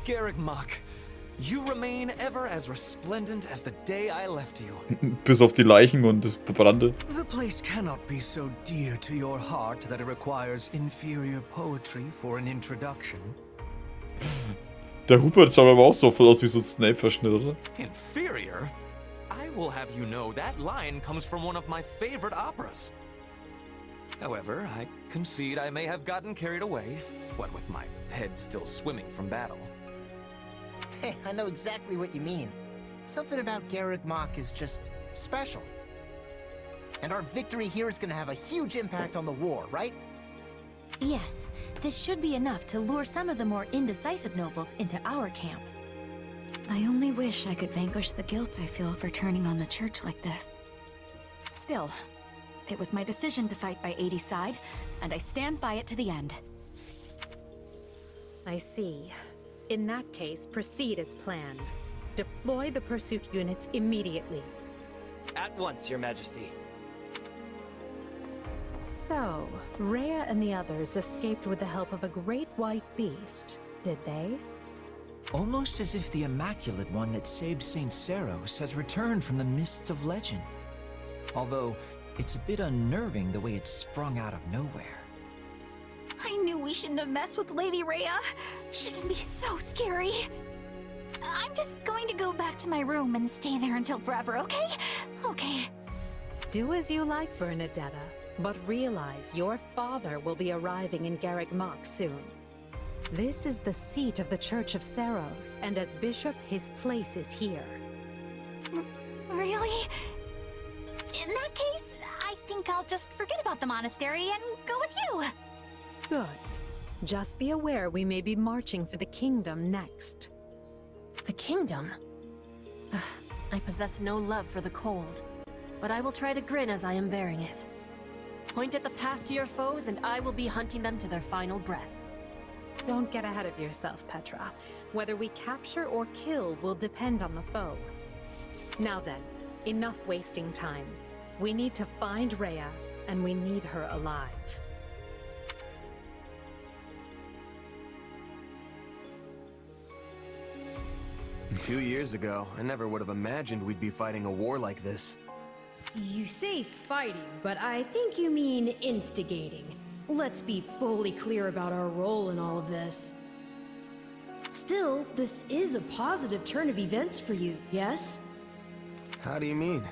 Garrek Mach, you remain ever as resplendent as the day I left you. Bis auf die Leichen und das Verbrannte. The place cannot be so dear to your heart that it requires inferior poetry for an introduction. Der Hubert sah aber auch so voll aus wie so ein Snape-Verschnitt, oder? Inferior? I will have you know that line comes from one of my favorite operas. However, I concede I may have gotten carried away, what with my head still swimming from battle. Hey, I know exactly what you mean. Something about Garrek Mach is just special. And our victory here is gonna have a huge impact on the war, right? Yes, this should be enough to lure some of the more indecisive nobles into our camp. I only wish I could vanquish the guilt I feel for turning on the church like this. Still, it was my decision to fight by 80's side, and I stand by it to the end. I see. In that case, proceed as planned. Deploy the pursuit units immediately. At once, Your Majesty. So, Rhea and the others escaped with the help of a great white beast, did they? Almost as if the Immaculate One that saved Saint Seros has returned from the mists of legend. Although, it's a bit unnerving the way it sprung out of nowhere. I knew we shouldn't have messed with Lady Rhea. She can be so scary. I'm just going to go back to my room and stay there until forever, okay? Okay. Do as you like, Bernadetta, but realize your father will be arriving in Garrek Mach soon. This is the seat of the Church of Seros, and as bishop, his place is here. Really? In that case, I think I'll just forget about the monastery and go with you. Good. Just be aware we may be marching for the kingdom next. The kingdom? Ugh, I possess no love for the cold, but I will try to grin as I am bearing it. Point at the path to your foes, and I will be hunting them to their final breath. Don't get ahead of yourself, Petra. Whether we capture or kill will depend on the foe. Now then, enough wasting time. We need to find Rhea, and we need her alive. "2 years ago, I never would have imagined we'd be fighting a war like this. You say fighting, but I think you mean instigating. Let's be fully clear about our role in all of this. Still, this is a positive turn of events for you, yes? How do you mean?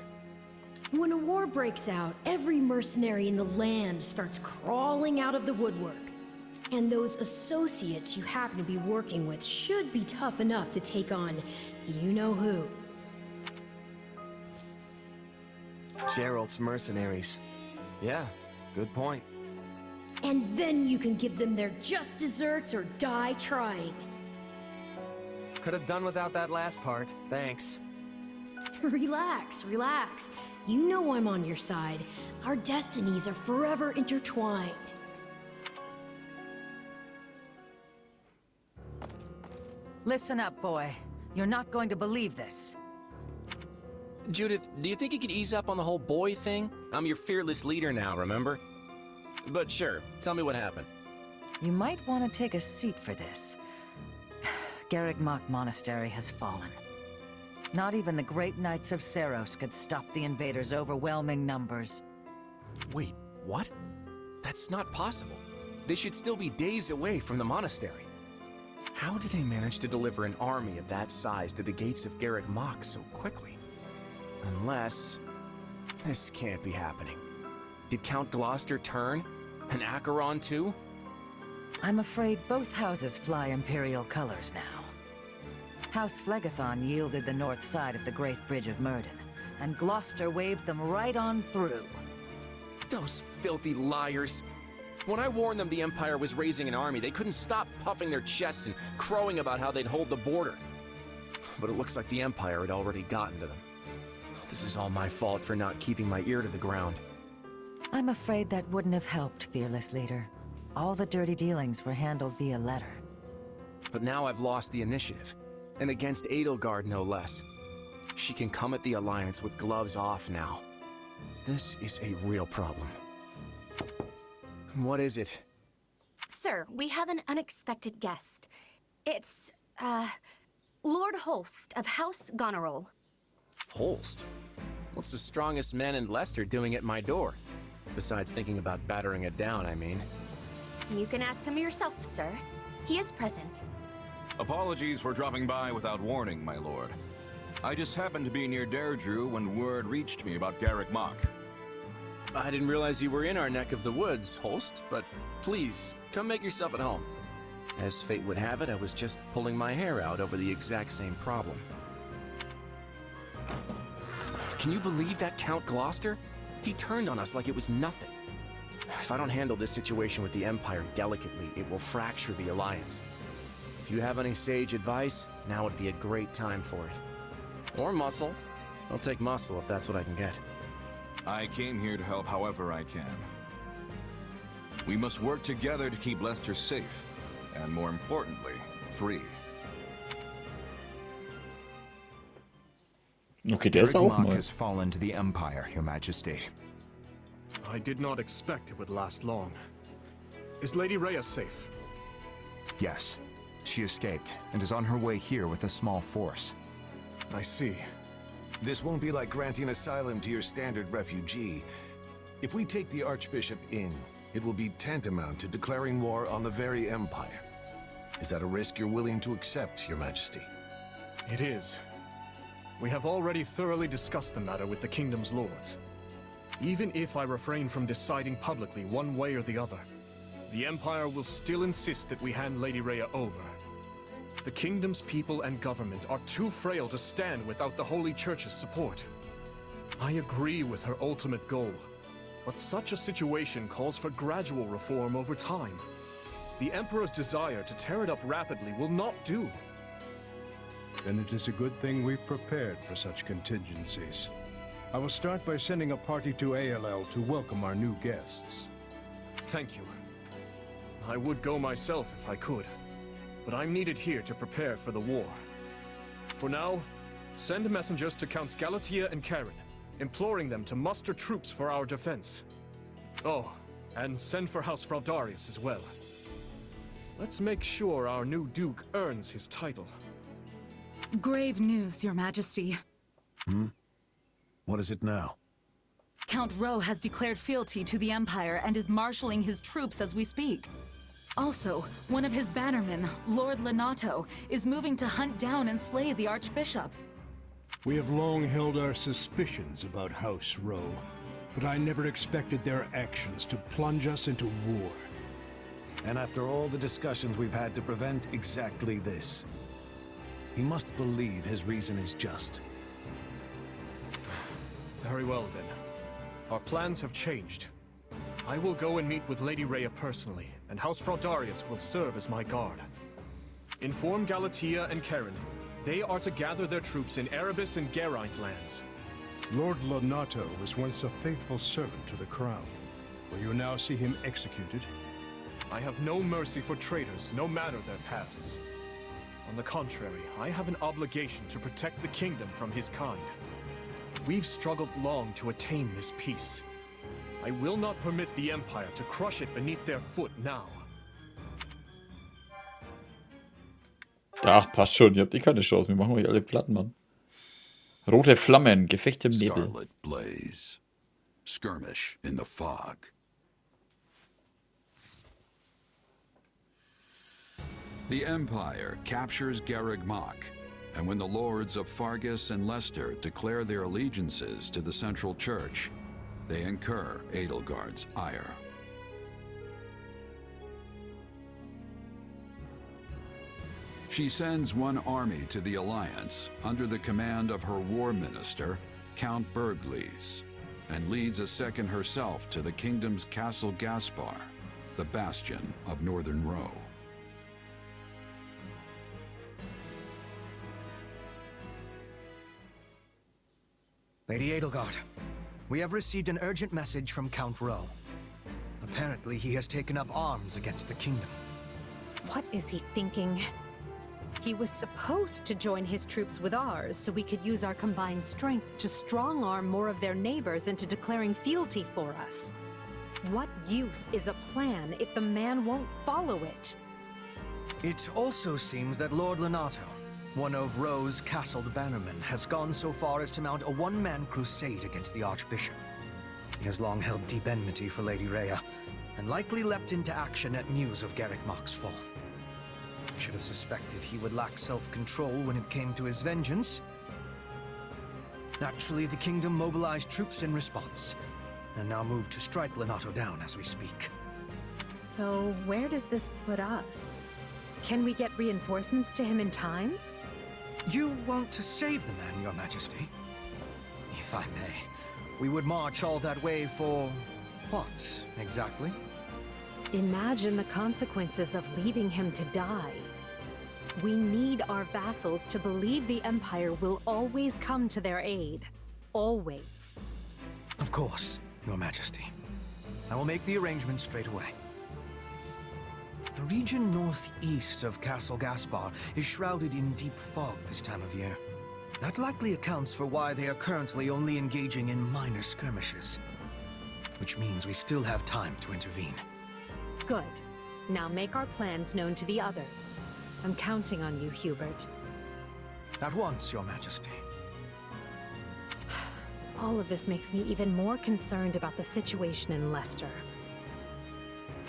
When a war breaks out, every mercenary in the land starts crawling out of the woodwork. And those associates you happen to be working with should be tough enough to take on you-know-who. Geralt's mercenaries. Yeah, good point. And then you can give them their just desserts or die trying. Could have done without that last part, thanks. Relax, relax. You know I'm on your side. Our destinies are forever intertwined. Listen up, boy. You're not going to believe this. Judith, do you think you could ease up on the whole boy thing? I'm your fearless leader now, remember? But sure, tell me what happened. You might want to take a seat for this. Garrek Mach Monastery has fallen. Not even the great knights of Seros could stop the invaders' overwhelming numbers. Wait, what? That's not possible. They should still be days away from the monastery. How did they manage to deliver an army of that size to the gates of Garrek Mach so quickly? Unless... this can't be happening. Did Count Gloucester turn? And Acheron too? I'm afraid both houses fly Imperial colors now. House Phlegethon yielded the north side of the Great Bridge of Myrden, and Gloucester waved them right on through. Those filthy liars! When I warned them the Empire was raising an army, they couldn't stop puffing their chests and crowing about how they'd hold the border. But it looks like the Empire had already gotten to them. This is all my fault for not keeping my ear to the ground. I'm afraid that wouldn't have helped, fearless leader. All the dirty dealings were handled via letter. But now I've lost the initiative, and against Edelgard no less. She can come at the Alliance with gloves off now. This is a real problem. What is it? Sir, we have an unexpected guest. It's Lord Holst of House Goneril. Holst? What's the strongest man in Leicester doing at my door? Besides thinking about battering it down, I mean. You can ask him yourself, sir. He is present. Apologies for dropping by without warning, my lord. I just happened to be near Deirdre when word reached me about Garrek Mach. I didn't realize you were in our neck of the woods, Holst, but please, come make yourself at home. As fate would have it, I was just pulling my hair out over the exact same problem. Can you believe that Count Gloucester? He turned on us like it was nothing. If I don't handle this situation with the Empire delicately, it will fracture the Alliance. If you have any sage advice, now would be a great time for it. Or muscle. I'll take muscle if that's what I can get. I came here to help however I can. We must work together to keep Leicester safe, and more importantly, free. Okay, der ist auch Garrek Mach neu. has fallen to the Empire, Your Majesty. I did not expect it would last long. Is Lady Rhea safe? Yes. She escaped and is on her way here with a small force. I see. This won't be like granting asylum to your standard refugee. If we take the Archbishop in, it will be tantamount to declaring war on the very Empire. Is that a risk you're willing to accept, Your Majesty? It is. We have already thoroughly discussed the matter with the Kingdom's lords. Even if I refrain from deciding publicly one way or the other, the Empire will still insist that we hand Lady Rhea over. The Kingdom's people and government are too frail to stand without the Holy Church's support. I agree with her ultimate goal, but such a situation calls for gradual reform over time. The Emperor's desire to tear it up rapidly will not do. Then it is a good thing we've prepared for such contingencies. I will start by sending a party to ALL to welcome our new guests. Thank you. I would go myself if I could, but I'm needed here to prepare for the war. For now, send messengers to Counts Galatea and Karen, imploring them to muster troops for our defense. Oh, and send for House Fraudarius as well. Let's make sure our new Duke earns his title. Grave news, Your Majesty. What is it now? Count Rowe has declared fealty to the Empire and is marshalling his troops as we speak. Also, one of his bannermen, Lord Lenato, is moving to hunt down and slay the Archbishop. We have long held our suspicions about House Rowe, but I never expected their actions to plunge us into war. And after all the discussions we've had to prevent exactly this, he must believe his reason is just. Very well, then. Our plans have changed. I will go and meet with Lady Rhea personally, and House Fraudarius will serve as my guard. Inform Galatea and Karen. They are to gather their troops in Erebus and Geraint lands. Lord Lenato was once a faithful servant to the crown. Will you now see him executed? I have no mercy for traitors, no matter their pasts. On the contrary, I have an obligation to protect the kingdom from his kind. We've struggled long to attain this peace. I will not permit the Empire to crush it beneath their foot now. Ach, passt schon, ihr habt eh keine Chance. Wir machen euch alle platt, Mann. Rote Flammen, Gefecht im Nebel. Scarlet blaze, skirmish in the fog. The Empire captures Garrek Mach, and when the lords of Fargus and Leicester declare their allegiances to the Central Church, they incur Edelgard's ire. She sends one army to the Alliance under the command of her war minister, Count Bergles, and leads a second herself to the kingdom's Castle Gaspar, the bastion of Northern Row. Lady Edelgard, we have received an urgent message from Count Rowe. Apparently, he has taken up arms against the kingdom. What is he thinking? He was supposed to join his troops with ours so we could use our combined strength to strong-arm more of their neighbors into declaring fealty for us. What use is a plan if the man won't follow it? It also seems that Lord Lenato, one of Roe's castled bannermen, has gone so far as to mount a one-man crusade against the Archbishop. He has long held deep enmity for Lady Rhea, and likely leapt into action at news of Garrek Mach's fall. I should have suspected he would lack self-control when it came to his vengeance. Naturally, the kingdom mobilized troops in response, and now move to strike Lenato down as we speak. So, where does this put us? Can we get reinforcements to him in time? You want to save the man, Your Majesty? If I may, we would march all that way for what, exactly? Imagine the consequences of leaving him to die. We need our vassals to believe the Empire will always come to their aid. Always. Of course, Your Majesty. I will make the arrangements straight away. The region northeast of Castle Gaspar is shrouded in deep fog this time of year. That likely accounts for why they are currently only engaging in minor skirmishes. Which means we still have time to intervene. Good. Now make our plans known to the others. I'm counting on you, Hubert. At once, Your Majesty. All of this makes me even more concerned about the situation in Leicester.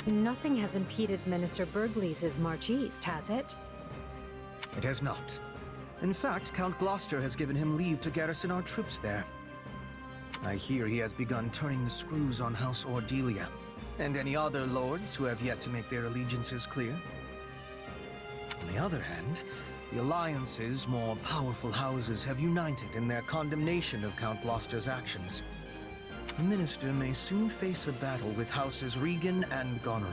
Nothing has impeded Minister Bergliez's march east, has it? It has not. In fact, Count Gloucester has given him leave to garrison our troops there. I hear he has begun turning the screws on House Ordelia, and any other lords who have yet to make their allegiances clear. On the other hand, the Alliance's more powerful houses have united in their condemnation of Count Gloucester's actions. The Minister may soon face a battle with Houses Regan and Goneril,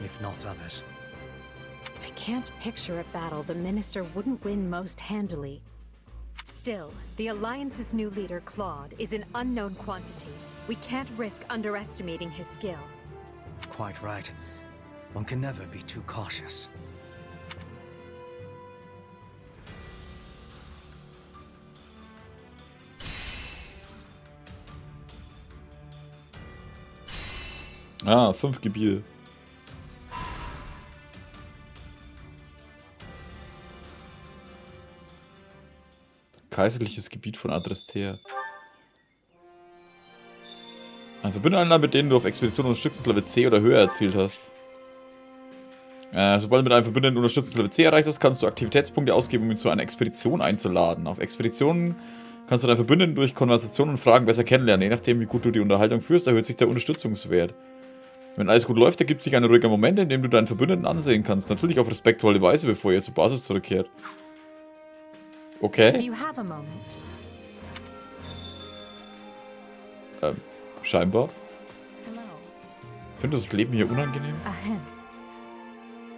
if not others. I can't picture a battle the Minister wouldn't win most handily. Still, the Alliance's new leader, Claude, is an unknown quantity. We can't risk underestimating his skill. Quite right. One can never be too cautious. Ah, 5 Gebiete. Kaiserliches Gebiet von Adrestea. Ein Verbündeter, mit denen du auf Expedition Unterstützungslevel C oder höher erzielt hast. Sobald du mit einem Verbündeten Unterstützungslevel C erreicht hast, kannst du Aktivitätspunkte ausgeben, um ihn zu einer Expedition einzuladen. Auf Expeditionen kannst du deinen Verbündeten durch Konversation und Fragen besser kennenlernen. Je nachdem, wie gut du die Unterhaltung führst, erhöht sich der Unterstützungswert. Wenn alles gut läuft, ergibt sich ein ruhiger Moment, in dem du deinen Verbündeten ansehen kannst. Natürlich auf respektvolle Weise, bevor ihr zur Basis zurückkehrt. Okay. Scheinbar. Ich finde das Leben hier unangenehm.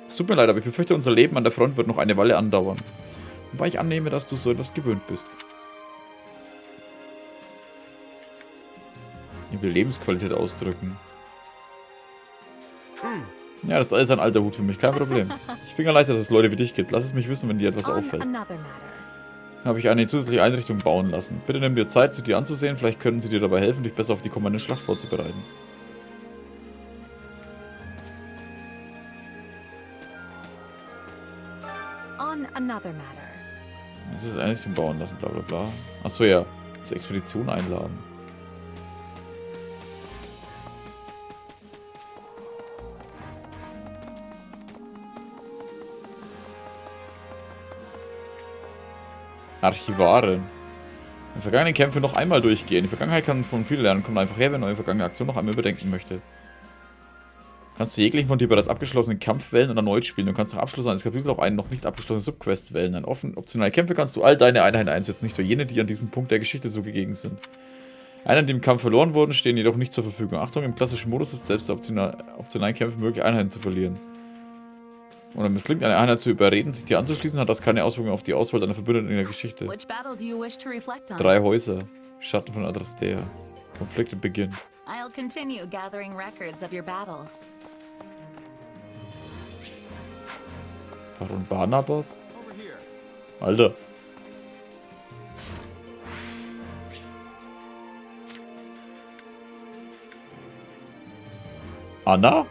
Es tut mir leid, aber ich befürchte, unser Leben an der Front wird noch eine Weile andauern. Wobei ich annehme, dass du so etwas gewöhnt bist. Ich will Lebensqualität ausdrücken. Ja, das ist alles ein alter Hut für mich, kein Problem. Ich bin erleichtert, dass es Leute wie dich gibt. Lass es mich wissen, wenn dir etwas auffällt. Habe ich eine zusätzliche Einrichtung bauen lassen. Bitte nimm dir Zeit, sie dir anzusehen. Vielleicht können sie dir dabei helfen, dich besser auf die kommende Schlacht vorzubereiten. Es ist Einrichtung bauen lassen, bla bla bla. Achso, ja. Zur Expedition einladen. Archivaren. In vergangenen Kämpfen noch einmal durchgehen. Die Vergangenheit kann von viel lernen. Kommt einfach her, wenn eure vergangene Aktion noch einmal überdenken möchte. Kannst du jeglichen von dir bereits abgeschlossenen Kampf wählen und erneut spielen. Du kannst nach Abschluss eines Kapitels auch einen noch nicht abgeschlossenen Subquest wählen. An optionale Kämpfe kannst du all deine Einheiten einsetzen, nicht nur jene, die an diesem Punkt der Geschichte zugegen sind. Einheiten, die im Kampf verloren wurden, stehen jedoch nicht zur Verfügung. Achtung, im klassischen Modus ist es selbst optionalen Kämpfen möglich, Einheiten zu verlieren. Oder misslingt eine Einheit zu überreden, sich dir anzuschließen, hat das keine Auswirkungen auf die Auswahl deiner Verbündeten in der Geschichte. 3 Häuser. Schatten von Adrestea. Konflikte beginnen. I'll continue gathering records of your battles. Baron Barnabas? Alter. Anna?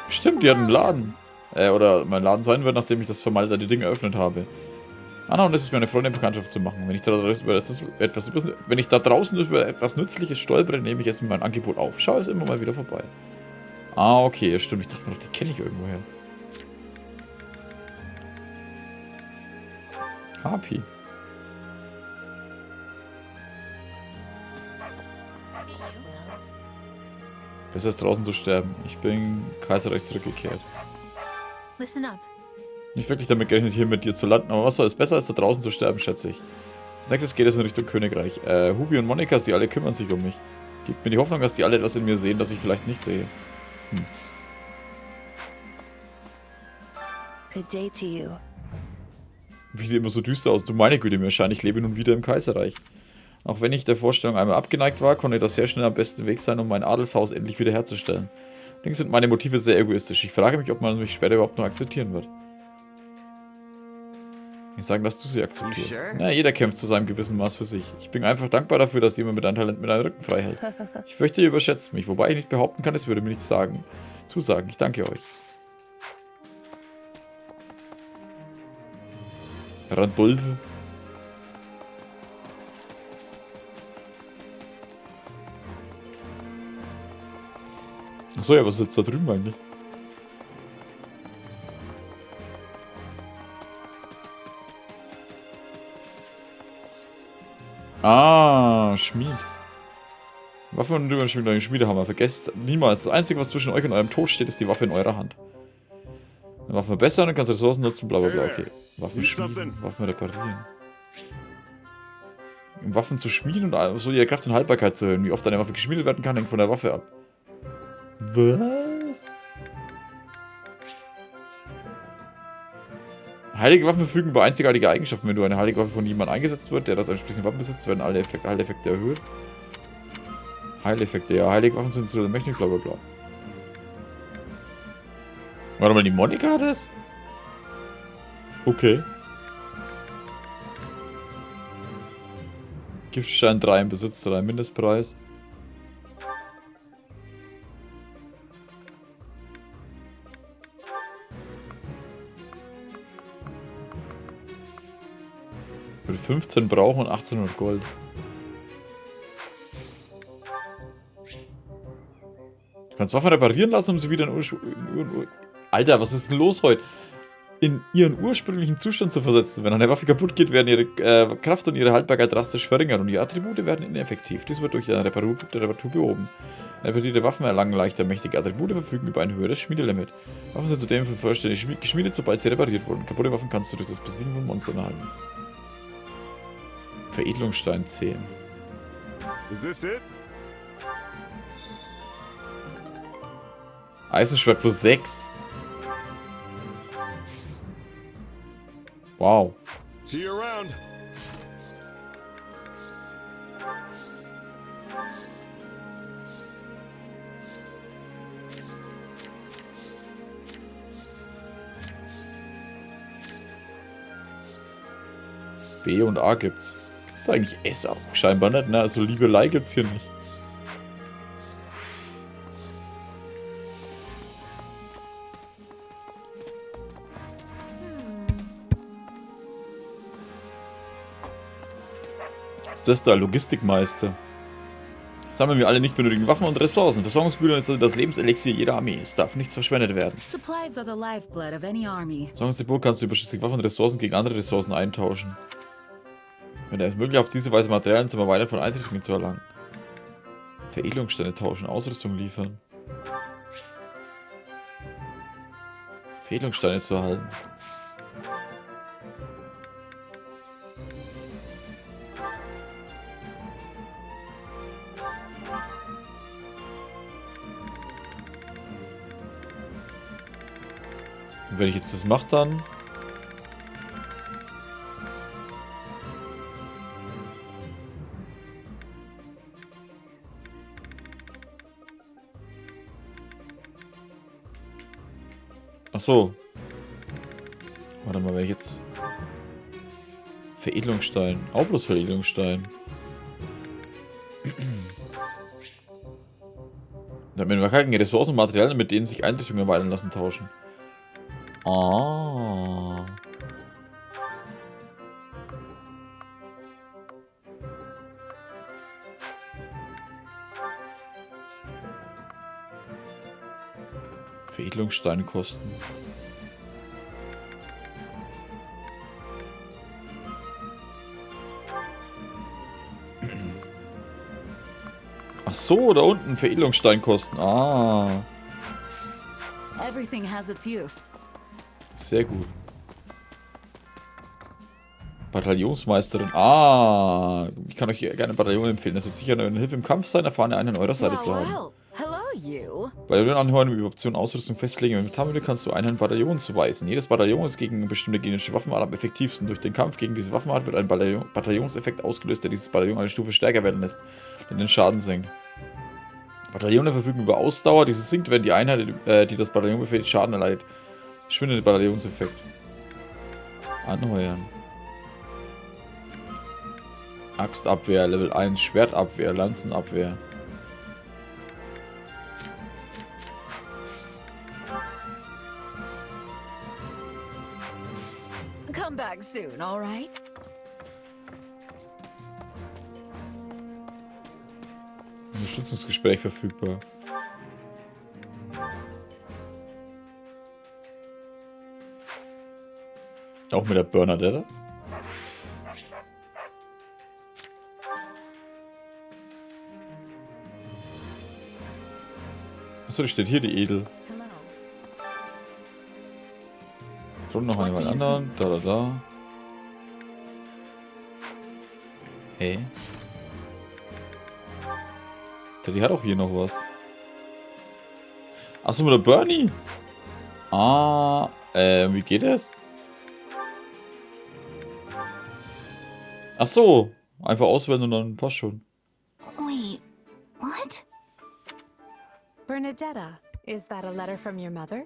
Stimmt, die hatten einen Laden. Oder mein Laden sein wird, nachdem ich das vermalterte Ding eröffnet habe. Anna, und es ist mir eine Freundin Bekanntschaft zu machen. Wenn ich da draußen über etwas Nützliches stolpere, nehme ich es mit meinem Angebot auf. Schau es immer mal wieder vorbei. Ah, okay, stimmt. Ich dachte mir doch, die kenne ich irgendwoher. Happy. Besser als draußen zu sterben. Ich bin Kaiserreich zurückgekehrt. Listen up. Nicht wirklich damit gerechnet, hier mit dir zu landen, aber was soll es besser als da draußen zu sterben, schätze ich. Als nächstes geht es in Richtung Königreich. Hubi und Monika, sie alle kümmern sich um mich. Gibt mir die Hoffnung, dass die alle etwas in mir sehen, das ich vielleicht nicht sehe. Good day to you. Wie sieht immer so düster aus? Du meine Güte, mir erscheint, ich lebe nun wieder im Kaiserreich. Auch wenn ich der Vorstellung einmal abgeneigt war, konnte das sehr schnell am besten Weg sein, um mein Adelshaus endlich wiederherzustellen. Allerdings sind meine Motive sehr egoistisch. Ich frage mich, ob man mich später überhaupt noch akzeptieren wird. Ich sage, dass du sie akzeptierst. Ja, jeder kämpft zu seinem gewissen Maß für sich. Ich bin einfach dankbar dafür, dass jemand mit einem Talent mit einem Rücken frei hält. Ich fürchte, ihr überschätzt mich, wobei ich nicht behaupten kann, es würde mir nichts zusagen. Ich danke euch. Randolphe. Achso, ja, was ist jetzt da drüben eigentlich? Ah, Schmied. Waffe und Überschmied einen Schmiedehammer. Vergesst niemals, das Einzige, was zwischen euch und eurem Tod steht, ist die Waffe in eurer Hand. Eine Waffe verbessern, dann kannst du Ressourcen nutzen, bla bla bla. Okay. Waffen schmieden, Waffen reparieren. Um Waffen zu schmieden und so ihre Kraft und Haltbarkeit zu erhöhen. Wie oft eine Waffe geschmiedet werden kann, hängt von der Waffe ab. Was? Heilige Waffen verfügen über einzigartige Eigenschaften. Wenn du eine heilige Waffe von jemandem eingesetzt wird, der das entsprechende Waffen besitzt, werden alle Heileffekte erhöht. Heileffekte, ja. Heilige Waffen sind so mächtig, bla bla bla. Warte mal, die Monika hat es? Okay. Giftstein 3 im Besitz 3, Mindestpreis. Würde 15 brauchen und 1800 Gold. Du kannst Waffen reparieren lassen, um sie wieder in Alter, was ist denn los heute? In ihren ursprünglichen Zustand zu versetzen. Wenn eine Waffe kaputt geht, werden ihre Kraft und ihre Haltbarkeit drastisch verringert und ihre Attribute werden ineffektiv. Dies wird durch eine Reparatur behoben. Reparierte Waffen erlangen leichter mächtige Attribute, verfügen über ein höheres Schmiedelimit. Waffen sind zudem für vollständig geschmiedet, sobald sie repariert wurden. Kaputte Waffen kannst du durch das Besiegen von Monstern erhalten. Veredelungsstein 10. Is this it? Eisenschwert plus 6. Wow. See you around. B und A gibt's. Gibt's eigentlich S auch? Scheinbar nicht, ne? Also Liebelei gibt's hier nicht. Was ist das da? Logistikmeister. Sammeln wir alle nicht benötigten Waffen und Ressourcen. Versorgungsbücher ist das Lebenselixier jeder Armee. Es darf nichts verschwendet werden. Supplies are the lifeblood of any army. Versorgungsdepot kannst du überschüssige Waffen und Ressourcen gegen andere Ressourcen eintauschen. Wenn es möglich, auf diese Weise Materialien zum Erweitern von Einrichtungen zu erlangen. Veredelungssteine tauschen, Ausrüstung liefern. Veredelungssteine zu erhalten. Und wenn ich jetzt das mache, dann... Ach so. Warte mal, wenn ich jetzt... Veredelungsstein. Auch bloß Veredelungsstein. Dann Mit Mechaniken Ressourcen und Materialien, mit denen sich Einrichtungen erweitern lassen, tauschen. Ah. Veredelungssteinkosten. Ach so, da unten Veredelungssteinkosten. Ah. Everything has its use. Sehr gut. Bataillonsmeisterin. Ah. Ich kann euch gerne Bataillon empfehlen. Das wird sicher eine Hilfe im Kampf sein, erfahrene einen an eurer Seite zu haben. Hello, you. Bei den Anheuern über Optionen Ausrüstung festlegen und mit Inventarmittel kannst du einen Bataillon zuweisen. Jedes Bataillon ist gegen eine bestimmte gegnerische Waffenart am effektivsten. Durch den Kampf gegen diese Waffenart wird ein Bataillonseffekt ausgelöst, der dieses Bataillon eine Stufe stärker werden lässt, der den Schaden senkt. Bataillone verfügen über Ausdauer. Diese sinkt, wenn die Einheit, die das Bataillon befehligt, Schaden erleidet. Schwindet der Bataillonseffekt. Anheuern. Axtabwehr, Level 1, Schwertabwehr, Lanzenabwehr. Come back soon, all right? Unterstützungsgespräch verfügbar. Auch mit der Bernadette? Achso, da steht hier die Edel. Von noch an jemand anderen. Da. Hey. Die hat auch hier noch was. Achso, mit der Bernie. Ah, wie geht das? Ach so, einfach auswählen und dann passt schon. Wait, what? Bernadetta, is that a letter from your mother?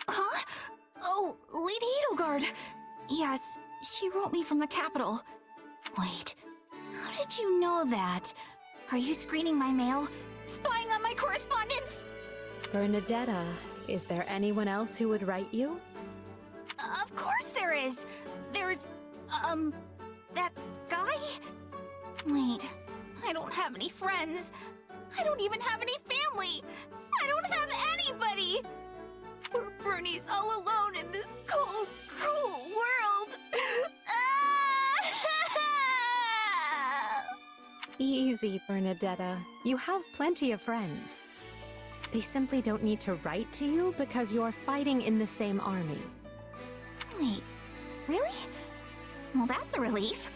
Huh? Oh, Lady Edelgard. Yes, she wrote me from the capital. Wait, how did you know that? Are you screening my mail? Spying on my correspondence? Bernadetta, is there anyone else who would write you? Of course there is. There's, that guy? Wait, I don't have any friends. I don't even have any family. I don't have anybody. Poor Bernie's all alone in this cold, cruel world. Easy, Bernadetta. You have plenty of friends. They simply don't need to write to you because you're fighting in the same army. Wait, really? Well, that's a relief.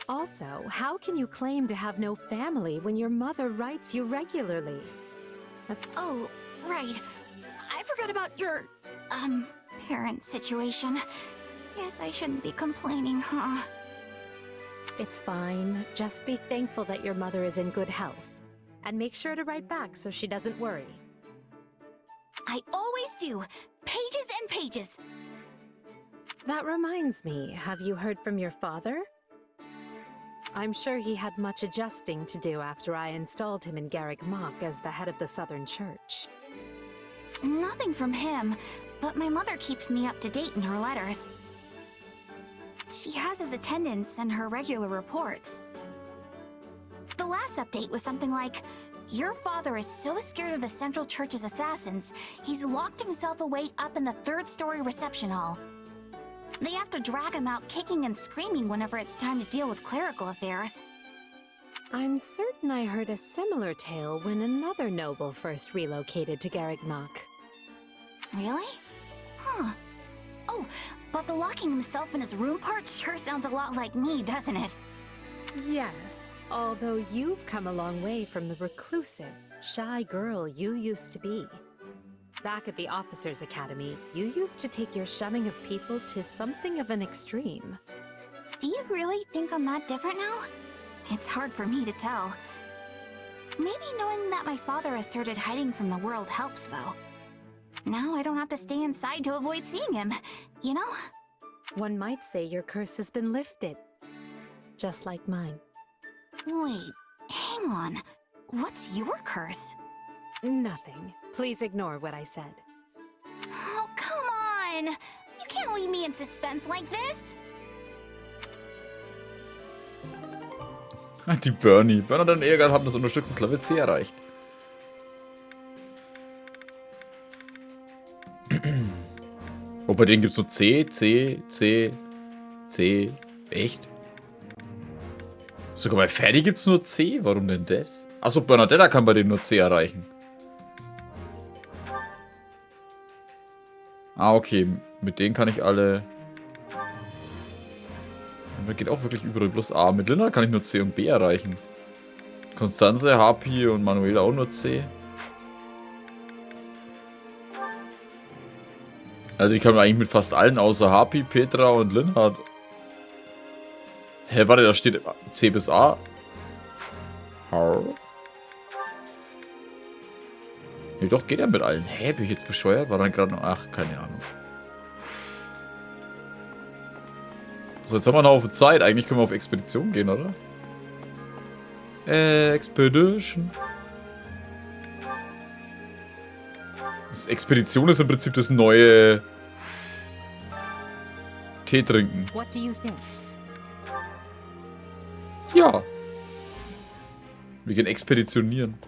Also, how can you claim to have no family when your mother writes you regularly? Oh, right. I forgot about your, parent situation. Guess I shouldn't be complaining, huh? It's fine. Just be thankful that your mother is in good health. And make sure to write back so she doesn't worry. I always do. Pages and pages. That reminds me, have you heard from your father? I'm sure he had much adjusting to do after I installed him in Garrek as the head of the Southern Church. Nothing from him, but my mother keeps me up to date in her letters. She has his attendance and her regular reports. The last update was something like, your father is so scared of the Central Church's assassins, he's locked himself away up in the third-story reception hall. They have to drag him out kicking and screaming whenever it's time to deal with clerical affairs. I'm certain I heard a similar tale when another noble first relocated to Garrek. Really? Huh. Oh, but the locking himself in his room part sure sounds a lot like me, doesn't it? Yes, although you've come a long way from the reclusive, shy girl you used to be. Back at the Officers' Academy, you used to take your shunning of people to something of an extreme. Do you really think I'm that different now? It's hard for me to tell. Maybe knowing that my father has started hiding from the world helps, though. Now I don't have to stay inside to avoid seeing him, you know? One might say your curse has been lifted. Just like mine. Wait, hang on. What's your curse? Nothing. Please ignore what I said. Oh, come on! You can't leave me in suspense like this! Die Bernie. Bernhard und Ehrgard haben das Unterstützungslevel C erreicht. Oh, bei denen gibt es so C, C, C, C. Echt? Sogar bei Fertig gibt es nur C. Warum denn das? Achso, Bernadetta kann bei denen nur C erreichen. Ah, okay. Mit denen kann ich alle... Das geht auch wirklich überall bloß A. Mit Linda kann ich nur C und B erreichen. Konstanze, Hapi und Manuela auch nur C. Also die kann man eigentlich mit fast allen außer Hapi, Petra und Linhard. Hä, warte, da steht C bis A. Nee, doch, geht ja mit allen. Hä, bin ich jetzt bescheuert? War dann gerade noch... Ach, keine Ahnung. So, jetzt haben wir noch auf Zeit. Eigentlich können wir auf Expedition gehen, oder? Expedition. Das Expedition ist im Prinzip das neue Tee trinken. What do you think? Ja. Wir gehen expeditionieren.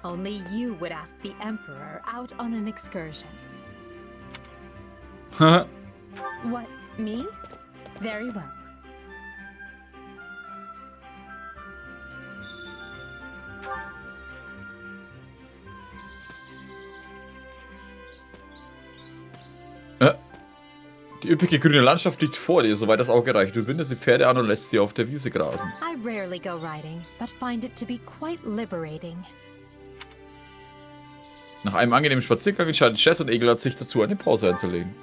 Only you would ask the Emperor out on an excursion. What, me? Very well. Die üppige grüne Landschaft liegt vor dir, soweit das Auge reicht. Du bindest die Pferde an und lässt sie auf der Wiese grasen. I rarely go riding, but find it to be quite liberating. Nach einem angenehmen Spaziergang entscheiden Chess und Egel sich dazu, eine Pause einzulegen.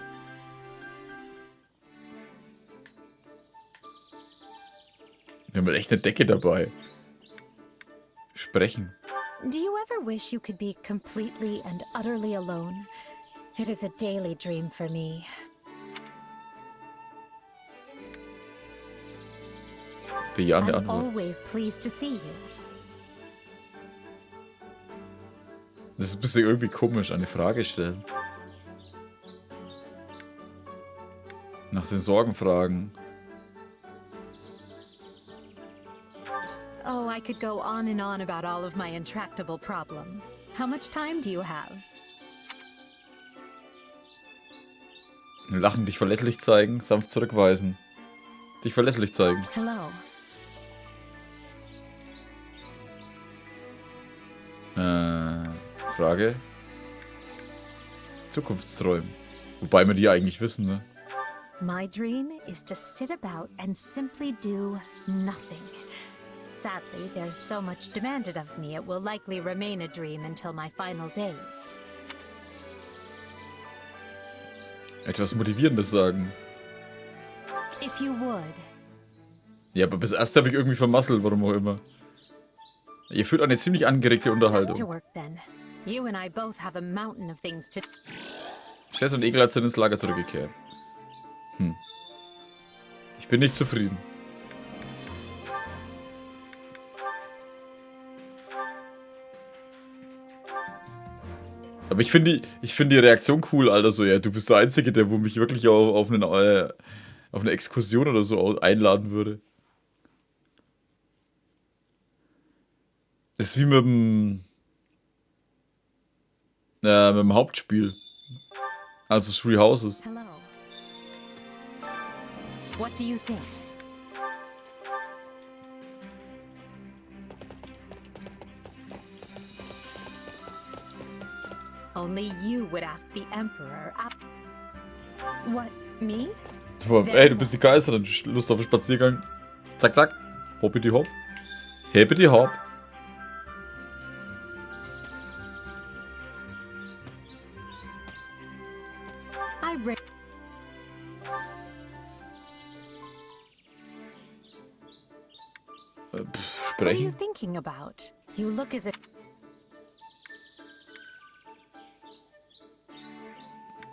Wir haben echt eine Decke dabei. Sprechen. Do you ever wish you could be completely and utterly alone? It is a daily dream for me. Bejahende I'm Antwort. always pleased to see you. Das ist ein bisschen irgendwie komisch, eine Frage stellen. Nach den Sorgen fragen. Oh, I could go on and on about all of my intractable problems. How much time do you have? Lachen, dich verlässlich zeigen, sanft zurückweisen. Dich verlässlich zeigen. Hello. Frage. Zukunftsträumen. Wobei wir die ja eigentlich wissen, ne? My dream is to sit about and simply do nothing. Sadly, there's so much demanded of me, it will likely remain a dream until my final days. Etwas Motivierendes sagen. If you would. Ja, aber bis erst habe ich irgendwie vermasselt, warum auch immer. Ihr führt eine ziemlich angeregte To Unterhaltung. work then. You and I both have a mountain of things to... Chess und Egel sind ins Lager zurückgekehrt. Ich bin nicht zufrieden. Aber ich finde die Reaktion cool, Alter, so, ja, du bist der Einzige, der wo mich wirklich auf eine Exkursion oder so einladen würde. Das ist wie mit dem Hauptspiel. Also Three Houses. Hello. What do you think? Only you would ask the Emperor up. What, me? Ey, du bist die Kaiserin, Lust auf einen Spaziergang. Zack, zack. Hoppity hopp. Heppity hopp. What are Sprechen. you thinking about? You look as if...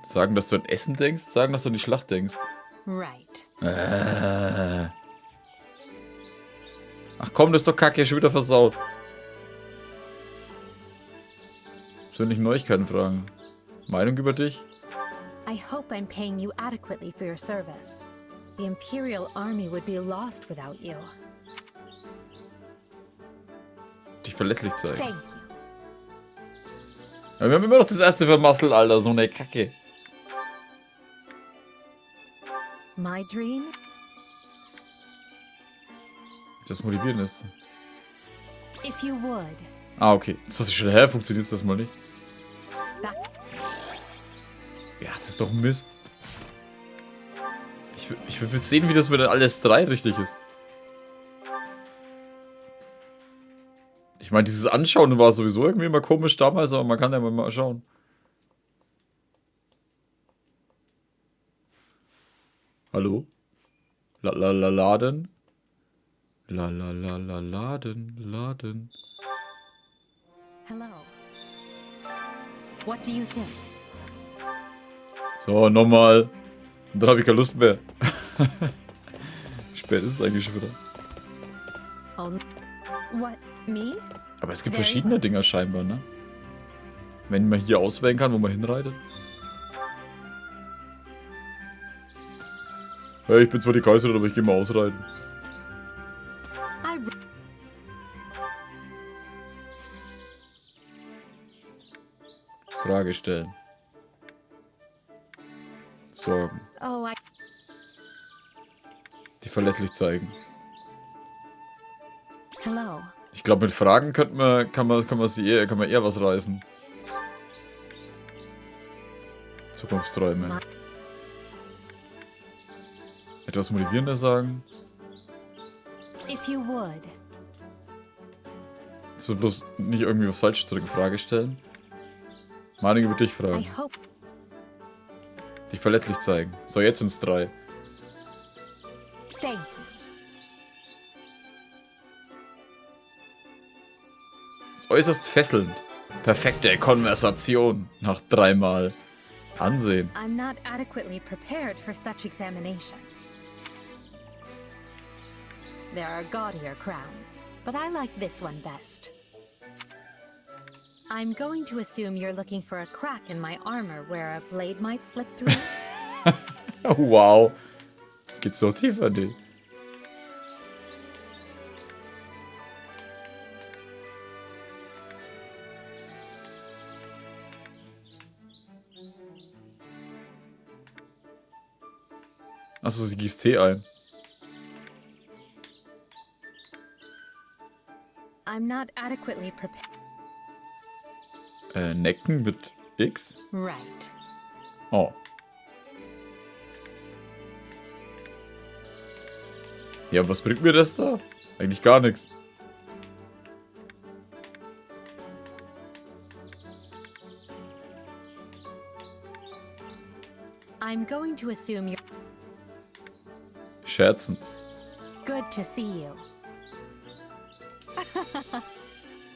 Sagen, dass du an Essen denkst, sagen, dass du an die Schlacht denkst. Right. Ach komm, das ist doch kacke, schon wieder versaut. Soll nicht Neuigkeiten fragen? Meinung über dich? I hope I'm paying you adequately for your service. The Imperial Army would be lost without you. Dich verlässlich zeigen. Thank you. Ja, wir haben immer noch das erste vermasselt, Alter. So eine Kacke. My dream? Das motivieren ist. If you would. Ah, okay. Das dachte ich schon, hä? Funktioniert das mal nicht? Ja, das ist doch Mist. Ich will sehen, wie das mit alles 3 richtig ist. Ich meine, dieses Anschauen war sowieso irgendwie immer komisch damals, aber man kann ja mal schauen. Hallo? Laden? Laden. Hello. What do you think? So, nochmal. Und dann habe ich keine Lust mehr. Spät ist es eigentlich schon wieder. Oh, what? Me? Aber es gibt verschiedene Dinger scheinbar, ne? Wenn man hier auswählen kann, wo man hinreitet. Hey, ich bin zwar die Kaiserin, aber ich gehe mal ausreiten. Frage stellen. Sorgen. Oh, Die verlässlich zeigen. Hello. Ich glaube, mit Fragen kann man eher was reißen. Zukunftsträume. Etwas Motivierendes sagen. If you would. Jetzt wird bloß nicht irgendwie was falsch zurück in Frage stellen. Meinung über dich fragen. Dich verlässlich zeigen. So, jetzt sind's 3. Thank you. Ist äußerst fesselnd. Perfekte Konversation. Nach 3 Mal. Ansehen. I'm not adequately prepared for such examination. There are gaudier crowns, but I like this one best. I'm going to assume you're looking for a crack in my armor where a blade might slip through. Wow. Geht's so tiefer, ne? Achso, sie gießt Tee ein. I'm not adequately prepared. Necken mit X? Right. Oh. Ja, was bringt mir das da? Eigentlich gar nichts. I'm going to assume you're Scherzen. good to see you.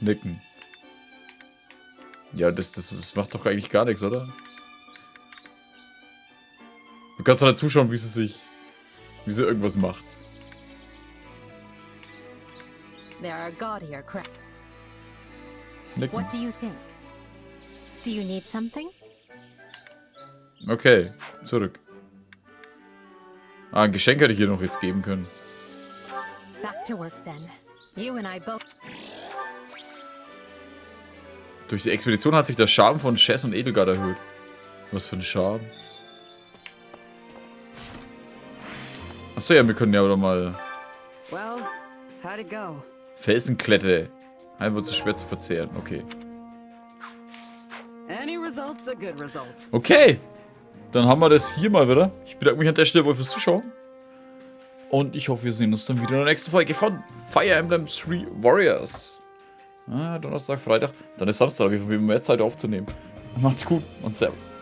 Nicken. Ja, das macht doch eigentlich gar nichts, oder? Du kannst doch halt zuschauen, wie sie irgendwas macht. There are gaudier crowns. Nicken. What do you think? Do you need something? Okay, zurück. Ah, ein Geschenk hätte ich hier noch jetzt geben können. Back to work then. You and I both. Durch die Expedition hat sich der Charme von Chess und Edelgard erhöht. Was für ein Charme. Achso, ja, wir können ja oder mal... Well, how'd it go? Felsenklette. Einfach zu schwer zu verzehren. Okay. Any result's a good result. Okay. Dann haben wir das hier mal wieder. Ich bedanke mich an der Stelle wohl fürs Zuschauen. Und ich hoffe, wir sehen uns dann wieder in der nächsten Folge von Fire Emblem Warriors. Donnerstag, Freitag. Dann ist Samstag. Wir haben mehr Zeit aufzunehmen. Macht's gut und Servus.